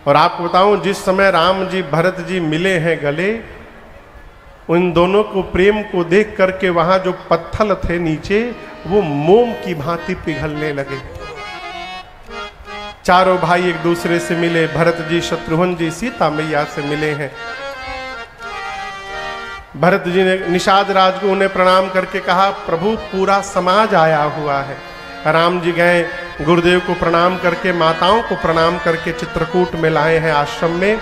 और आपको बताऊं, जिस समय राम जी भरत जी मिले हैं गले, उन दोनों को प्रेम को देख करके वहां जो पत्थर थे नीचे, वो मोम की भांति पिघलने लगे। चारों भाई एक दूसरे से मिले, भरत जी, शत्रुघ्न जी सीता मैया से मिले हैं। भरत जी ने निषाद राज को उन्हें प्रणाम करके कहा, प्रभु पूरा समाज आया हुआ है। राम जी गए, गुरुदेव को प्रणाम करके, माताओं को प्रणाम करके चित्रकूट में लाए हैं आश्रम में।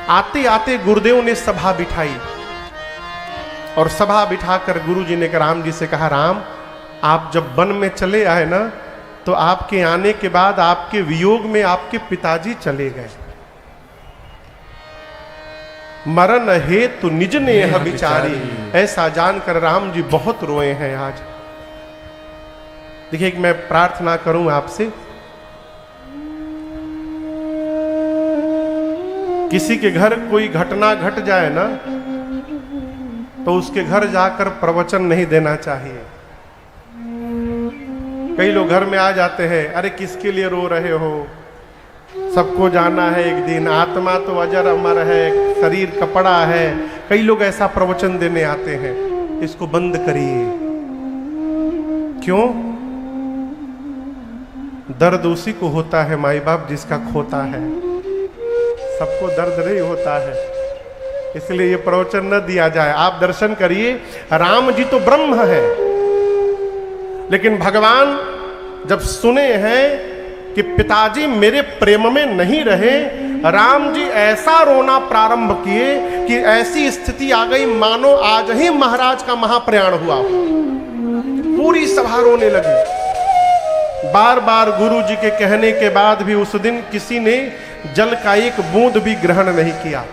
आते आते गुरुदेव ने सभा बिठाई और सभा बिठाकर गुरु जी ने राम जी से कहा, राम आप जब वन में चले आए ना, तो आपके आने के बाद आपके वियोग में आपके पिताजी चले गए। मरण हेतु निज नेह विचारी, ऐसा जानकर राम जी बहुत रोए हैं आज। देखिए, मैं प्रार्थना करूं आपसे, किसी के घर कोई घटना घट जाए ना, तो उसके घर जाकर प्रवचन नहीं देना चाहिए। कई लोग घर में आ जाते हैं, अरे किसके लिए रो रहे हो, सबको जाना है एक दिन, आत्मा तो अजर अमर है, शरीर कपड़ा है। कई लोग ऐसा प्रवचन देने आते हैं, इसको बंद करिए। क्यों? दर्द उसी को होता है माई बाप जिसका खोता है, सबको दर्द नहीं होता है, इसलिए ये प्रवचन न दिया जाए। आप दर्शन करिए, राम जी तो ब्रह्म है, लेकिन भगवान जब सुने हैं कि पिताजी मेरे प्रेम में नहीं रहे, राम जी ऐसा रोना प्रारंभ किए कि ऐसी स्थिति आ गई मानो आज ही महाराज का महाप्रयाण हुआ। पूरी सभा रोने लगी। बार बार गुरु जी के कहने के बाद भी उस दिन किसी ने जल का एक बूंद भी ग्रहण नहीं किया।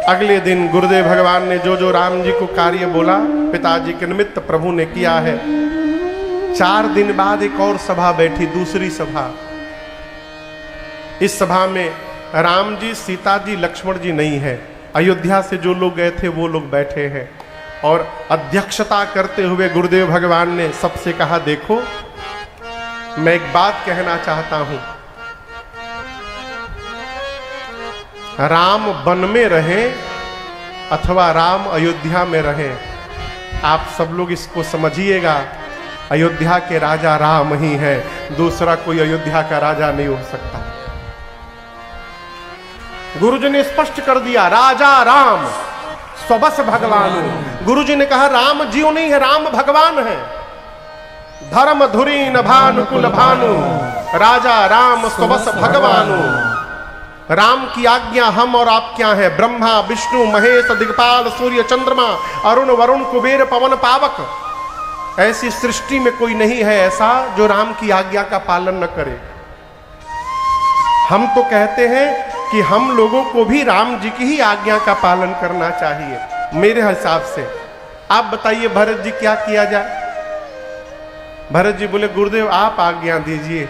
अगले दिन गुरुदेव भगवान ने जो जो राम जी को कार्य बोला, पिताजी के निमित्त प्रभु ने किया है। 4 दिन बाद एक और सभा बैठी, दूसरी सभा। इस सभा में राम जी, सीता जी, लक्ष्मण जी नहीं है। अयोध्या से जो लोग गए थे वो लोग बैठे हैं। और अध्यक्षता करते हुए गुरुदेव भगवान ने सबसे कहा, देखो मैं एक बात कहना चाहता हूं, राम वन में रहे अथवा राम अयोध्या में रहे, आप सब लोग इसको समझिएगा, अयोध्या के राजा राम ही हैं, दूसरा कोई अयोध्या का राजा नहीं हो सकता। गुरुजी ने स्पष्ट कर दिया, राजा राम स्वबस भगवान। गुरुजी ने कहा, राम जीव नहीं है, राम भगवान है। धर्म धुरी न भानुकुल भानु, राजा राम स्वबस भगवानु। राम की आज्ञा हम और आप क्या है? ब्रह्मा विष्णु महेश दिग्पाल सूर्य चंद्रमा अरुण वरुण कुबेर पवन पावक। ऐसी सृष्टि में कोई नहीं है ऐसा जो राम की आज्ञा का पालन न करे। हम तो कहते हैं कि हम लोगों को भी राम जी की ही आज्ञा का पालन करना चाहिए मेरे हिसाब से। आप बताइए भरत जी क्या किया जाए? भरत जी बोले, गुरुदेव आप आज्ञा दीजिए।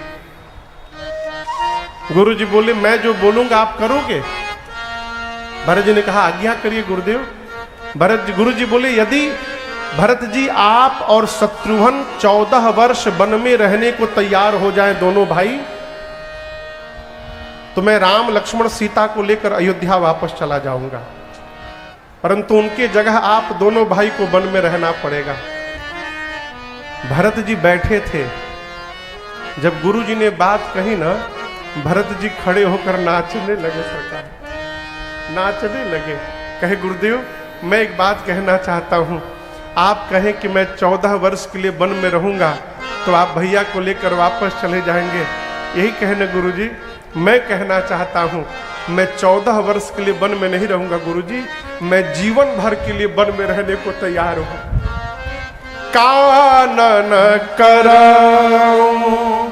गुरु जी बोले, मैं जो बोलूंगा आप करोगे? भरत जी ने कहा, आज्ञा करिए गुरुदेव। गुरु जी बोले, यदि भरत जी आप और शत्रुघ्न 14 वर्ष वन में रहने को तैयार हो जाएं दोनों भाई, तो मैं राम लक्ष्मण सीता को लेकर अयोध्या वापस चला जाऊंगा, परंतु उनके जगह आप दोनों भाई को वन में रहना पड़ेगा। भरत जी बैठे थे, जब गुरु जी ने बात कही ना, भरत जी खड़े होकर नाचने लगे। सरकार नाचने लगे, कहे, गुरुदेव मैं एक बात कहना चाहता हूं। आप कहें कि मैं 14 वर्ष के लिए वन में रहूंगा, तो आप भैया को लेकर वापस चले जाएंगे, यही कहने गुरु जी। मैं कहना चाहता हूं, मैं 14 वर्ष के लिए वन में नहीं रहूंगा गुरु जी, मैं जीवन भर के लिए वन में रहने को तैयार हूं। कानन कराऊं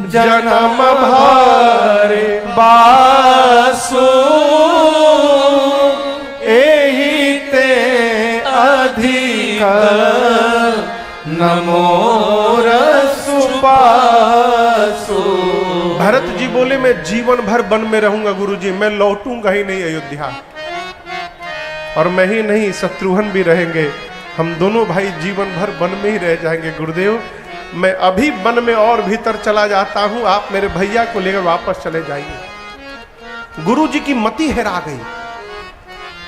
जन्म भर बासु, एही ते अधिक नमोर सुपासु। भरत जी बोले, मैं जीवन भर वन में रहूंगा गुरुजी, मैं लौटूंगा ही नहीं अयोध्या। और मैं ही नहीं, शत्रुघ्न भी रहेंगे, हम दोनों भाई जीवन भर वन में ही रह जाएंगे। गुरुदेव मैं अभी वन में और भीतर चला जाता हूं, आप मेरे भैया को लेकर वापस चले जाइए। गुरु जी की मति हेरा गई।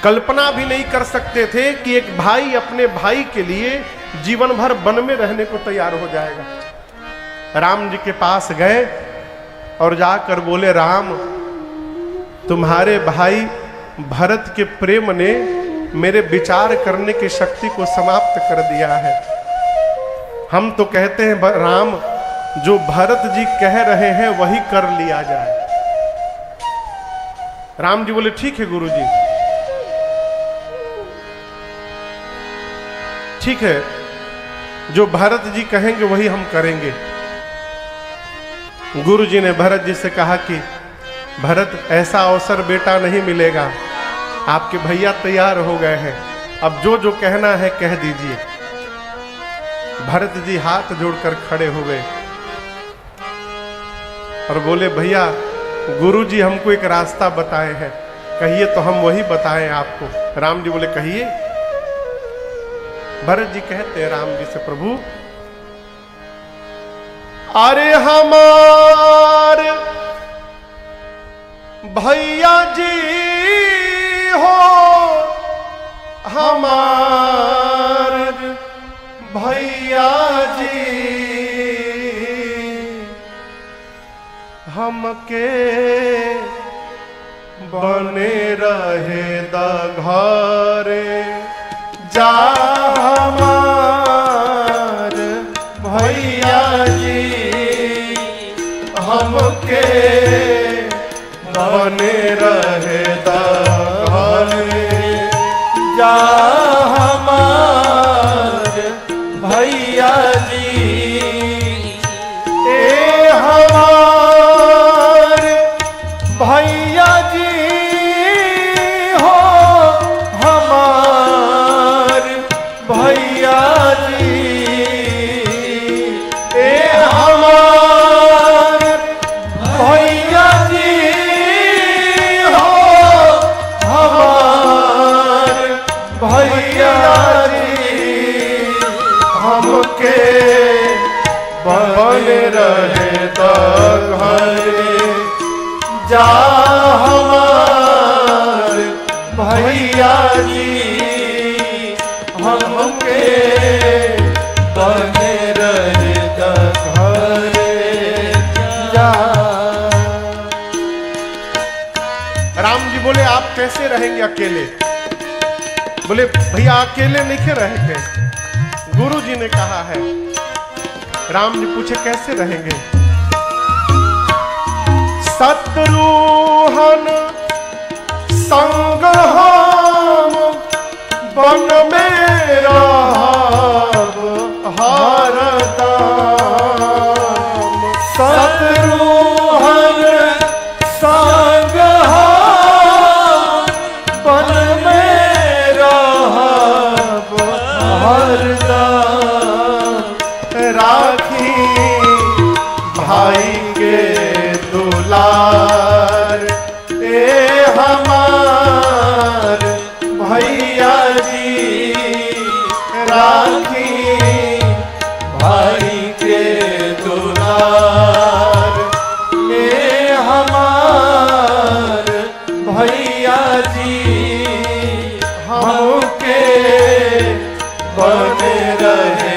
कल्पना भी नहीं कर सकते थे कि एक भाई अपने भाई के लिए जीवन भर वन में रहने को तैयार हो जाएगा। राम जी के पास गए और जाकर बोले, राम, तुम्हारे भाई भरत के प्रेम ने मेरे विचार करने की शक्ति को समाप्त कर दिया है। हम तो कहते हैं राम, जो भरत जी कह रहे हैं वही कर लिया जाए। राम जी बोले, ठीक है गुरु जी, ठीक है, जो भरत जी कहेंगे वही हम करेंगे। गुरु जी ने भरत जी से कहा कि भरत, ऐसा अवसर बेटा नहीं मिलेगा, आपके भैया तैयार हो गए हैं, अब जो जो कहना है कह दीजिए। भरत जी हाथ जोड़कर खड़े हो गए और बोले, भैया गुरु जी हमको एक रास्ता बताए हैं, कहिए तो हम वही बताएं आपको। राम जी बोले, कहिए। भरत जी कहते हैं राम जी से, प्रभु, अरे हमार भैया जी हो, हमार भैया जी हमके बने रहे द घरे जा, हमार भैया जी हमके बने रहे द घरे जा, हमार भैया जी। ए हमार भैया जी हो, हमार भैया जी। ए हमार भैया जी हो, हमार भैया जी हमके बन रहे तो घरे जा, हमार भैया जी हमके बन रहे तो घरे जा। राम जी बोले, आप कैसे रहेंगे अकेले? बोले, भैया अकेले नहीं रहेंगे, गुरु जी ने कहा है। राम जी पूछे, कैसे रहेंगे? शत्रुहन संग हम वन में रहब हरदम, शत्रुहन संग हम वन में रहब हरदम, राखी भाई के दुलार। ए हमार भैया जी राखी भाई के दुलार। ए हमार भैया जी हमके बने रहे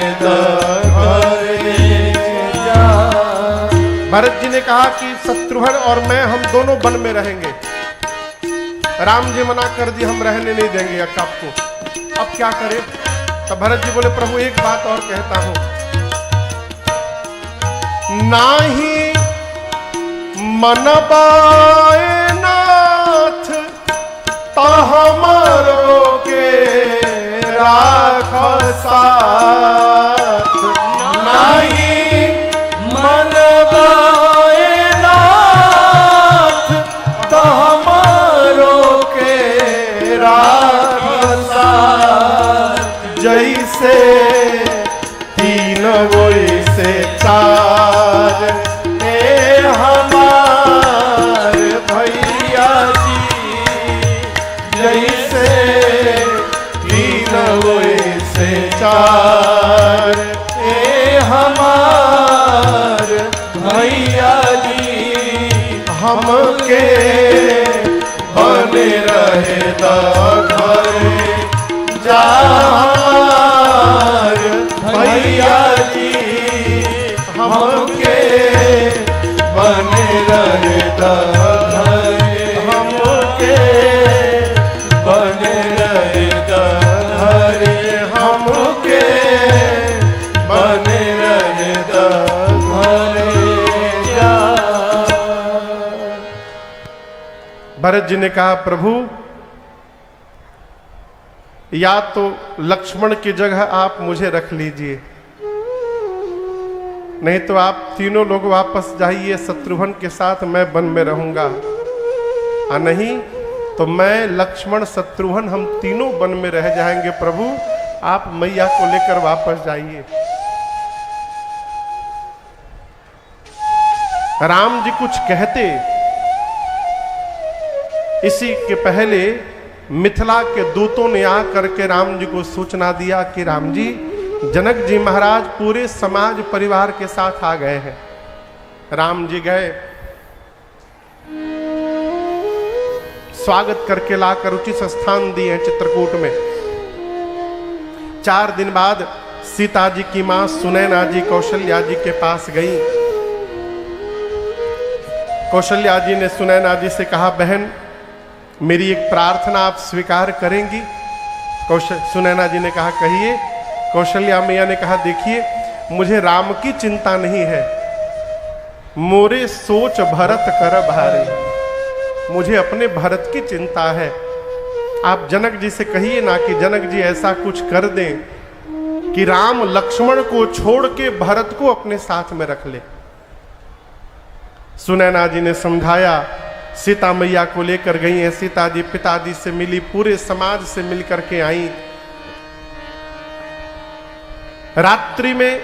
भरत जी ने कहा कि शत्रुघ्न और मैं हम दोनों वन में रहेंगे। राम जी मना कर दी, हम रहने नहीं देंगे आपको। अब क्या करें? तब भरत जी बोले, प्रभु एक बात और कहता हूं, नाही मनबाए नाथ ता हमरो के राख साथ, नाही मनबाए नाथ ता हमरो के राख साथ, जैसे तीन वैसे चार। ए हमार भैया जी जैसे तीन वैसे चार। हमके बने रहे घर जार भैया जी, हमके बने रहे घर, हमके बने रहे घर, हमके बने रहे घर। भरत जी ने कहा प्रभु या तो लक्ष्मण की जगह आप मुझे रख लीजिए, नहीं तो आप तीनों लोग वापस जाइए शत्रुघ्न के साथ, मैं वन में रहूंगा। और नहीं तो मैं लक्ष्मण शत्रुघ्न हम तीनों वन में रह जाएंगे। प्रभु आप मैया को लेकर वापस जाइए। राम जी कुछ कहते, इसी के पहले मिथिला के दूतों ने आकर के राम जी को सूचना दिया कि राम जी जनक जी महाराज पूरे समाज परिवार के साथ आ गए हैं। राम जी गए, स्वागत करके लाकर उचित स्थान दिए चित्रकूट में। 4 दिन बाद सीता जी की मां सुनैना जी कौशल्या जी के पास गई। कौशल्या जी ने सुनैना जी से कहा बहन मेरी एक प्रार्थना आप स्वीकार करेंगी? सुनैना जी ने कहा कहिए। कौशल्या मैया ने कहा देखिए मुझे राम की चिंता नहीं है, मोरे सोच भरत कर भारी, मुझे अपने भरत की चिंता है। आप जनक जी से कहिए ना कि जनक जी ऐसा कुछ कर दें कि राम लक्ष्मण को छोड़ के भरत को अपने साथ में रख ले। सुनैना जी ने समझाया, सीता मैया को लेकर गई हैं। सीता जी पिताजी से मिली, पूरे समाज से मिलकर के आई। रात्रि में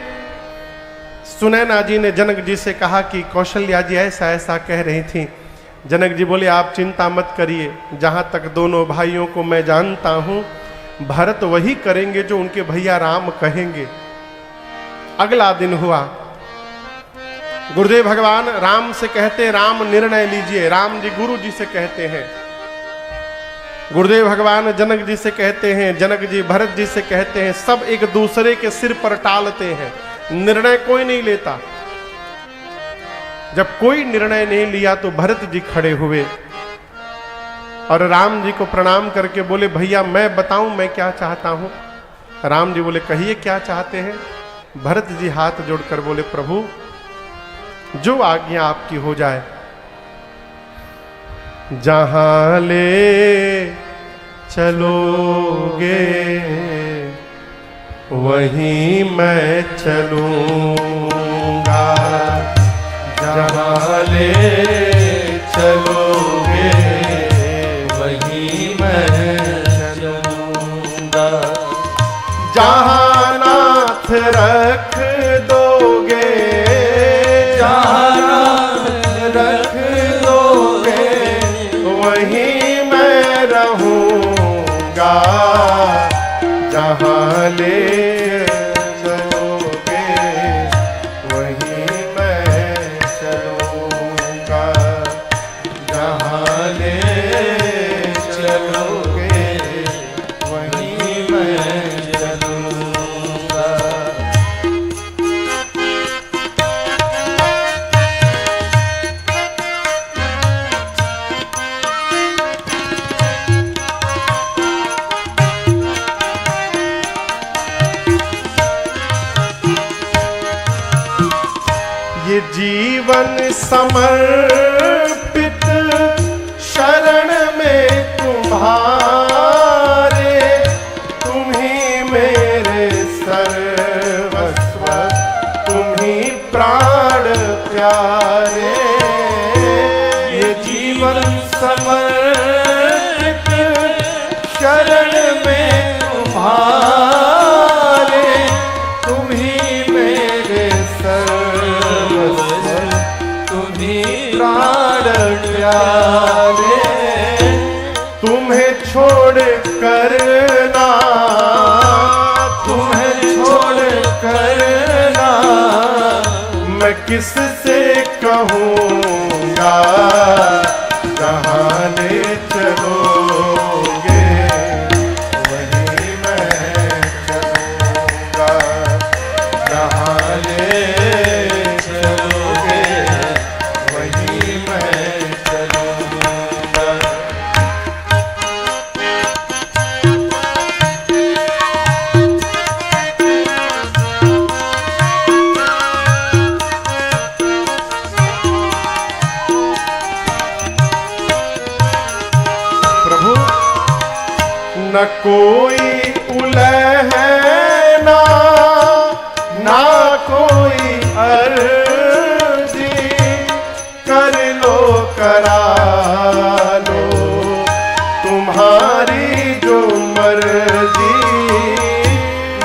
सुनैना जी ने जनक जी से कहा कि कौशल्या जी ऐसा ऐसा कह रही थी। जनक जी बोले आप चिंता मत करिए, जहां तक दोनों भाइयों को मैं जानता हूं भरत वही करेंगे जो उनके भैया राम कहेंगे। अगला दिन हुआ, गुरुदेव भगवान राम से कहते राम निर्णय लीजिए। राम जी गुरु जी से कहते हैं, गुरुदेव भगवान जनक जी से कहते हैं, जनक जी भरत जी से कहते हैं। सब एक दूसरे के सिर पर टालते हैं, निर्णय कोई नहीं लेता। जब कोई निर्णय नहीं लिया तो भरत जी खड़े हुए और राम जी को प्रणाम करके बोले भैया मैं बताऊं मैं क्या चाहता हूं। राम जी बोले कहिए क्या चाहते हैं। भरत जी हाथ जोड़कर बोले प्रभु जो आज्ञा आपकी हो जाए। जहां ले चलोगे वहीं मैं चलूंगा, जहां ले चलोगे वहीं मैं चलूंगा, जहां नाथ रख दोगे, जहां नाथ रख दोगे वहीं मैं रहूंगा, जहां ले चलोगे वहीं मैं चलूंगा, जहां ले चलोगे वहीं मैं चलूंगा। ये जीवन समर्पित शरण में तुम्हारे, तुम ही मेरे सर्वस्व, तुम ही प्राण प्यारे। ये जीवन समर्पित शरण में तुम्हारे, तुम ही मेरे प्राण प्यारे। तुम्हें छोड़ कर ना, तुम्हें छोड़ कर ना मैं किससे कहूँगा, न कोई उलह ना, ना कोई अर्जी, कर लो करा लो तुम्हारी जो मर्जी।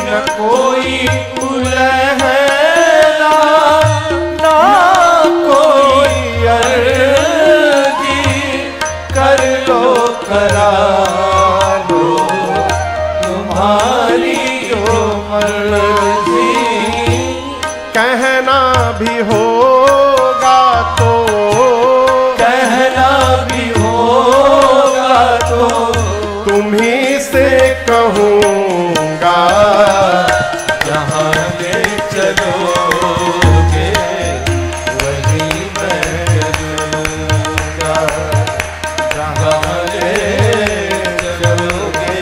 न कोई उलह ना, ना कोई अर्जी, कर लो करा लो तुम्हारी जो मर्जी। कहना भी होगा तो, कहना भी होगा तो तुम्ही से कहूँगा। जहाँ ले चलोगे वहीं मैं चलूँगा। जहाँ ले चलोगे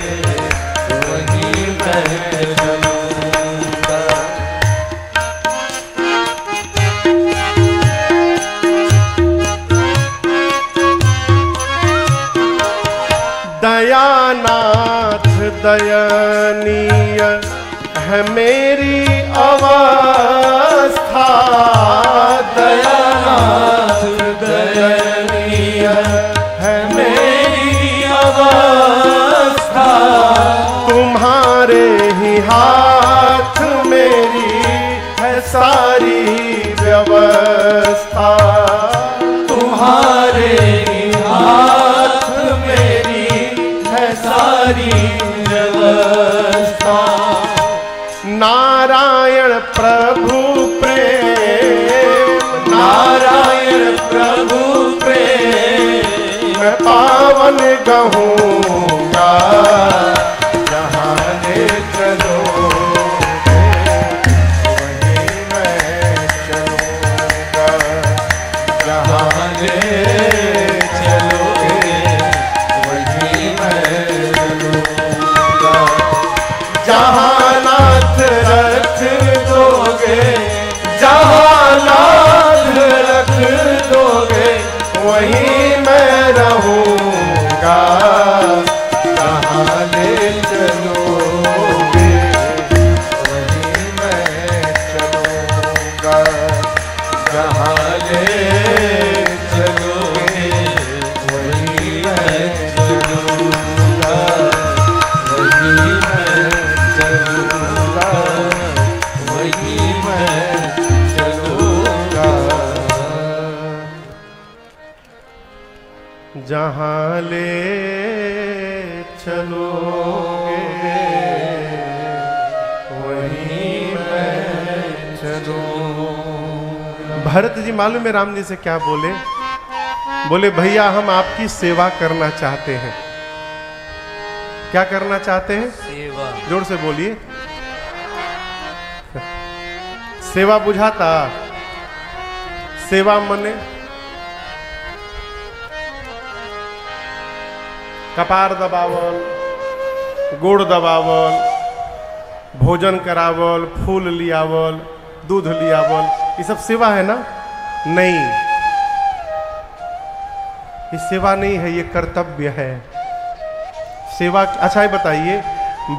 वहीं मैं चलूँगा। दयानाथ दयनीय है मेरी अवस्था, दयानाथ दयनीय है मेरी अवस्था। तुम्हारे ही हाथ मेरी है सारी व्यवस्था। तुम्हारे हाथ मेरी है सारी व्यवस्था। नारायण प्रभु प्रेम, नारायण प्रभु प्रेम मैं पावन कहूँगा। जहाँ ले चलोगे वहीं मैं चलूँगा। जहाँ ले चलोगे वहीं मैं चलूँगा। जहाँ नाथ रख दोगे, जहाँ नाथ रख दोगे वहीं मैं रहूँगा। जहाँ ले चलोगे वहीं मैं चलूँगा। जहाँ ले चलोगे वहीं मैं चलूँगा। वहीं मैं चलूँगा। वहीं मैं चलूँगा। जहाँ ले चलोगे वहीं मैं चलूँगा। भरत जी मालूम है राम जी से क्या बोले? बोले भैया हम आपकी सेवा करना चाहते हैं। क्या करना चाहते हैं? सेवा। जोर से बोलिए। सेवा बुझाता? सेवा मने कपार दबावल, गोड़ दबावल, भोजन करावल, फूल लियावल, दूध लियावल, ये सब सेवा है ना? नहीं, ये सेवा नहीं है, ये कर्तव्य है। सेवा अच्छा ही बताइए,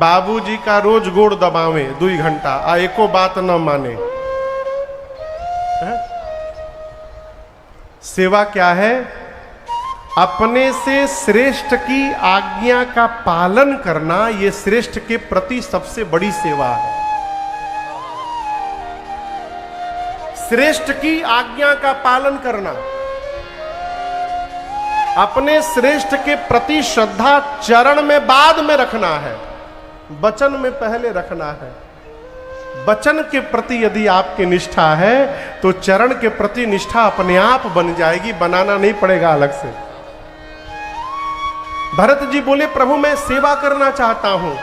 बाबूजी का रोज गोड़ दबावे 2 घंटा आ एको बात न माने, है? सेवा क्या है? अपने से श्रेष्ठ की आज्ञा का पालन करना, ये श्रेष्ठ के प्रति सबसे बड़ी सेवा है। श्रेष्ठ की आज्ञा का पालन करना, अपने श्रेष्ठ के प्रति श्रद्धा चरण में बाद में रखना है, वचन में पहले रखना है। वचन के प्रति यदि आपकी निष्ठा है तो चरण के प्रति निष्ठा अपने आप बन जाएगी, बनाना नहीं पड़ेगा अलग से। भरत जी बोले प्रभु मैं सेवा करना चाहता हूं।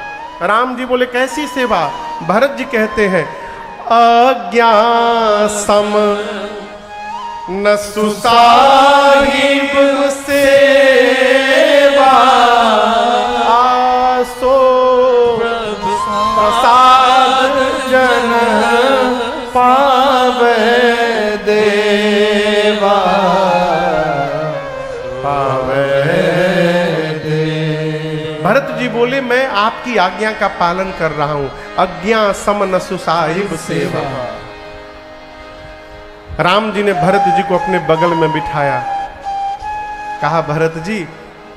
राम जी बोले कैसी सेवा? भरत जी कहते हैं आज्ञा सम न सुसाहिब सेवा, आसो प्रसाद जन पावे देवा, पावे देवा। भरत जी बोले मैं आपकी आज्ञा का पालन कर रहा हूं। आज्ञा समन सुसाहिब सेवा। राम जी ने भरत जी को अपने बगल में बिठाया, कहा भरत जी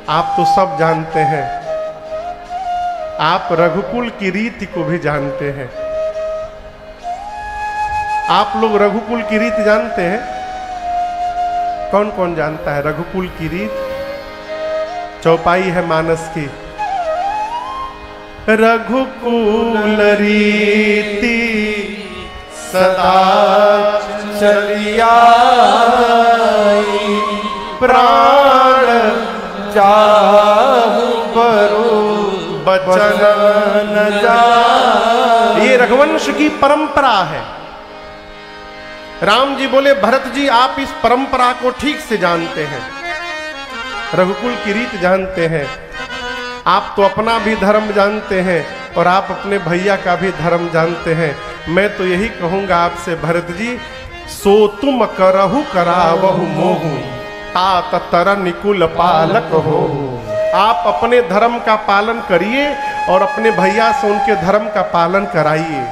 आप तो सब जानते हैं, आप रघुकुल की रीति को भी जानते हैं। आप लोग रघुकुल की रीति जानते हैं? कौन कौन जानता है रघुकुल की रीत? चौपाई है मानस की। रघुकुल रीति सदा चलिया प्राण जाहु परो बचन न जा। ये रघुवंश की परंपरा है। राम जी बोले भरत जी आप इस परंपरा को ठीक से जानते हैं, रघुकुल की रीत जानते हैं। आप तो अपना भी धर्म जानते हैं और आप अपने भैया का भी धर्म जानते हैं। मैं तो यही कहूंगा आपसे भरत जी, सो तुम करहु करावहु मोहु, तात तर निकुल पालक हो। आप अपने धर्म का पालन करिए और अपने भैया से उनके धर्म का पालन कराइए।